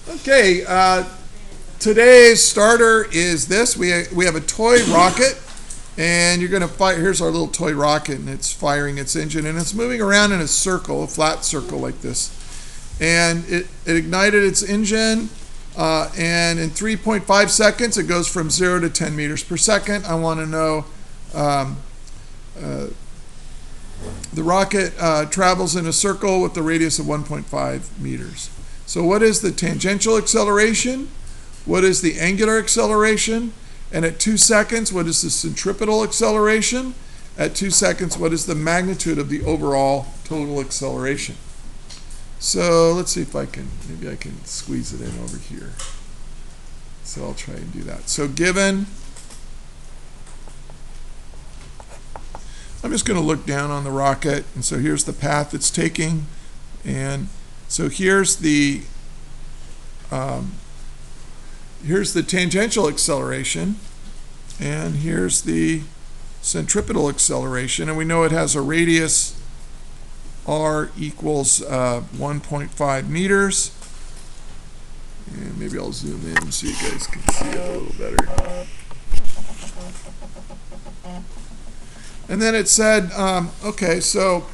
Okay, today's starter is this. We have a toy rocket, and you're going to fire. Here's our little toy rocket, and it's firing its engine, and it's moving around in a circle, a flat circle like this. And it ignited its engine, and in 3.5 seconds, it goes from 0 to 10 meters per second. I want to know the rocket travels in a circle with a radius of 1.5 meters. So what is the tangential acceleration? What is the angular acceleration? And at 2 seconds, what is the centripetal acceleration? At 2 seconds, what is the magnitude of the overall total acceleration? So let's see if maybe I can squeeze it in over here. So I'll try and do that. So given, I'm just going to look down on the rocket, and so here's the path it's taking, and so here's the tangential acceleration, and here's the centripetal acceleration, and we know it has a radius r equals 1.5 meters, and maybe I'll zoom in so you guys can see it a little better. And then it said, okay, so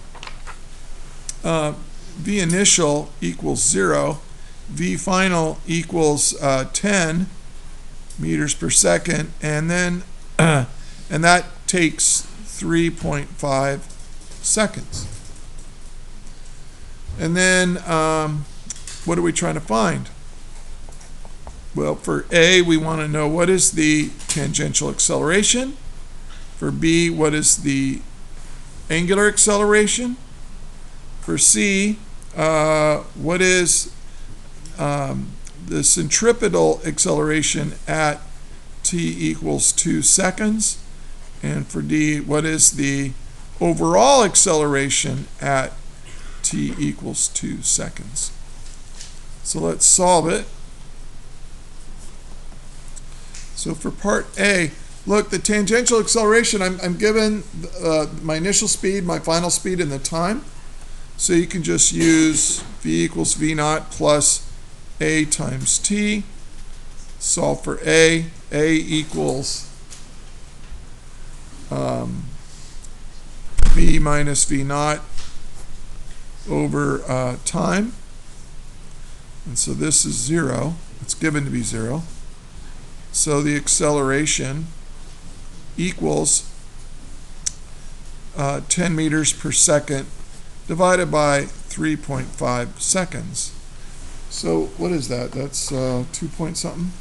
V initial equals 0, V final equals 10 meters per second, and then and that takes 3.5 seconds. And then what are we trying to find? Well, for A, we want to know what is the tangential acceleration. For B, what is the angular acceleration? For C, what is the centripetal acceleration at t equals 2 seconds? And for D, what is the overall acceleration at t equals 2 seconds? So let's solve it. So for part A, look, the tangential acceleration, I'm given my initial speed, my final speed, and the time. So you can just use v equals v naught plus a times t. Solve for a. A equals v minus v naught over time. And so this is 0. It's given to be 0. So the acceleration equals 10 meters per second divided by 3.5 seconds. So what is that? That's 2 point something.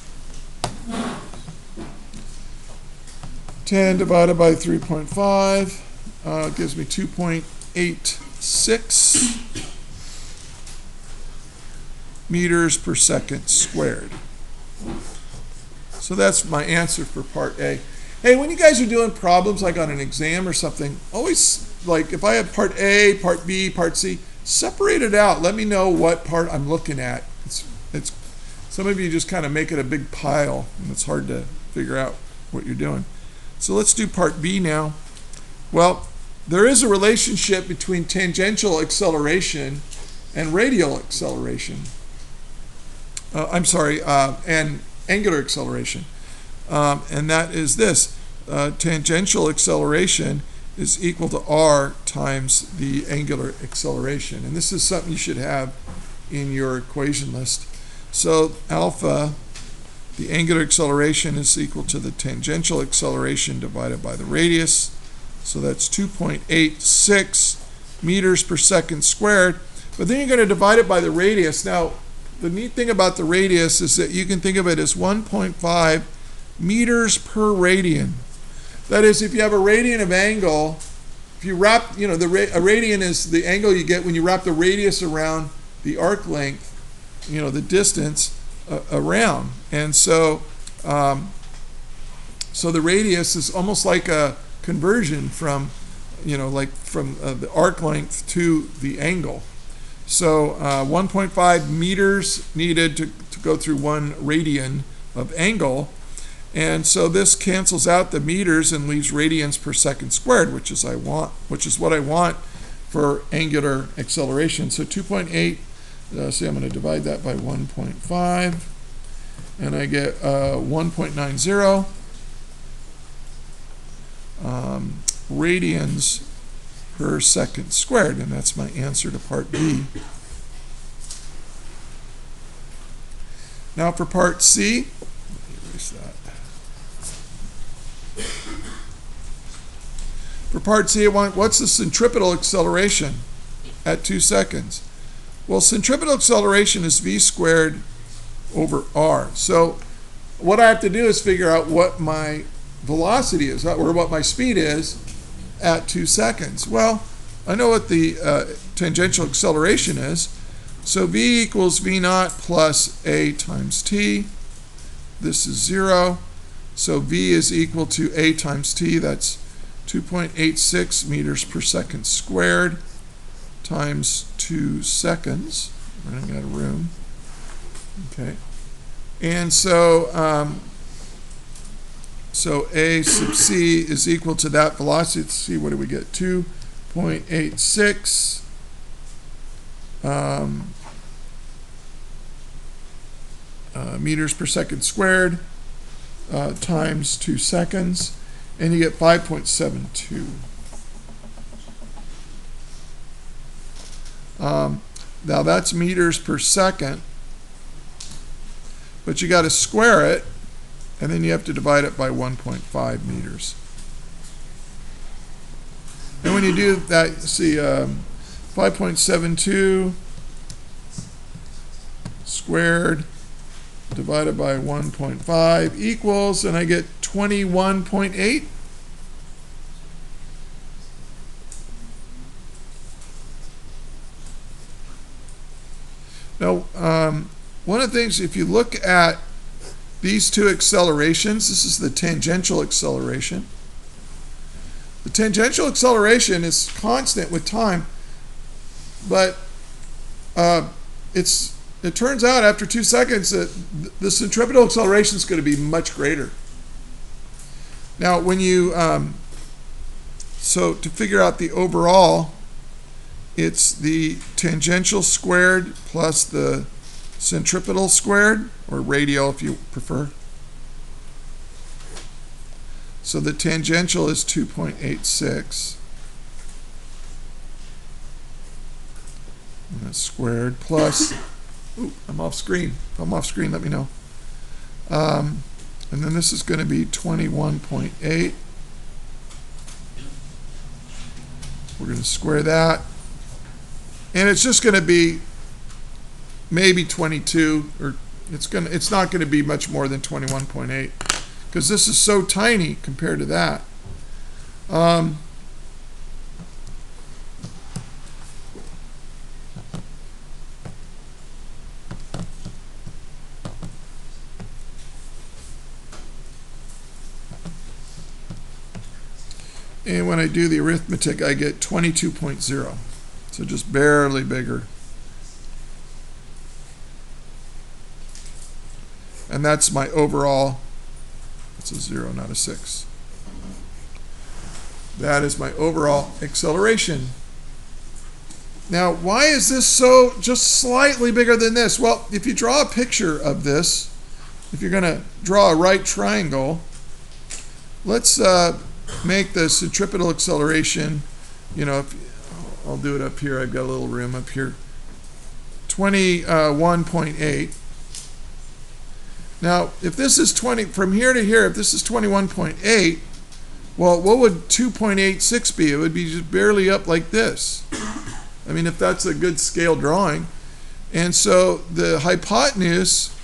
10 divided by 3.5 gives me 2.86 meters per second squared. So that's my answer for part A. Hey, when you guys are doing problems like on an exam or something, always, like if I have part A, part B, part C, separate it out. Let me know what part I'm looking at. It's some of you just kind of make it a big pile, and it's hard to figure out what you're doing. So let's do part B now. Well, there is a relationship between tangential acceleration and radial acceleration. And angular acceleration. And that is this. Tangential acceleration is equal to r times the angular acceleration. And this is something you should have in your equation list. So alpha, the angular acceleration, is equal to the tangential acceleration divided by the radius. So that's 2.86 meters per second squared. But then you're going to divide it by the radius. Now, the neat thing about the radius is that you can think of it as 1.5 meters per radian. That is, if you have a radian of angle, if you wrap, a radian is the angle you get when you wrap the radius around the arc length, the distance around. And so, so the radius is almost like a conversion from, the arc length to the angle. So 1.5 meters needed to go through 1 radian of angle. And so this cancels out the meters and leaves radians per second squared, which is what I want for angular acceleration. So 2.8 See, I'm going to divide that by 1.5, and I get 1.90 radians per second squared, and that's my answer to part B. Now for part C, let me erase that. For part C, I want, what's the centripetal acceleration at 2 seconds? Well, centripetal acceleration is v squared over r. So what I have to do is figure out what my velocity is, or what my speed is at 2 seconds. Well, I know what the tangential acceleration is. So v equals v naught plus a times t. This is 0. So v is equal to a times t. That's 2.86 meters per second squared times 2 seconds. Running out of room. Okay. And so so a sub c is equal to that velocity. Let's see, what do we get? 2.86 meters per second squared times 2 seconds, and you get 5.72. Now that's meters per second, but you got to square it, and then you have to divide it by 1.5 meters. And when you do that, see, 5.72 squared divided by 1.5 equals, and I get 21.8. Now, one of the things, if you look at these two accelerations, this is the tangential acceleration. The tangential acceleration is constant with time, but it turns out after 2 seconds that the centripetal acceleration is going to be much greater. Now, when you so to figure out the overall, it's the tangential squared plus the centripetal squared, or radial if you prefer. So the tangential is 2.86. And that's squared plus, ooh, I'm off screen. If I'm off screen, let me know. And then this is going to be 21.8. We're going to square that. And it's just going to be maybe 22, or it's not going to be much more than 21.8, because this is so tiny compared to that. And when I do the arithmetic, I get 22.0. So just barely bigger. And that's my overall. It's a 0, not a 6. That is my overall acceleration. Now, why is this so just slightly bigger than this? Well, if you draw a picture of this, if you're going to draw a right triangle, let's make the centripetal acceleration, you know, I'll do it up here. I've got a little room up here. 21.8. Now, if this is 20, from here to here, if this is 21.8, well, what would 2.86 be? It would be just barely up like this. I mean, if that's a good scale drawing. And so the hypotenuse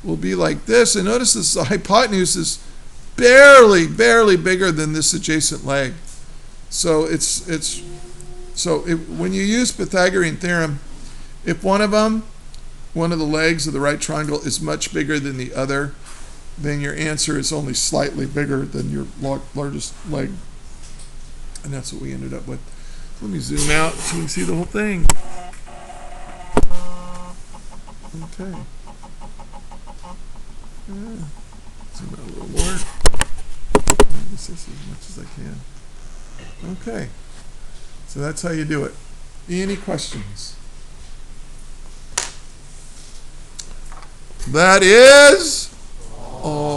will be like this. And notice this, the hypotenuse is barely bigger than this adjacent leg. So when you use Pythagorean theorem, if one of the legs of the right triangle is much bigger than the other, then your answer is only slightly bigger than your largest leg. And that's what we ended up with. Let me zoom out so you can see the whole thing. Okay. Zoom out a little more. This as much as I can. Okay. So that's how you do it. Any questions? That is all.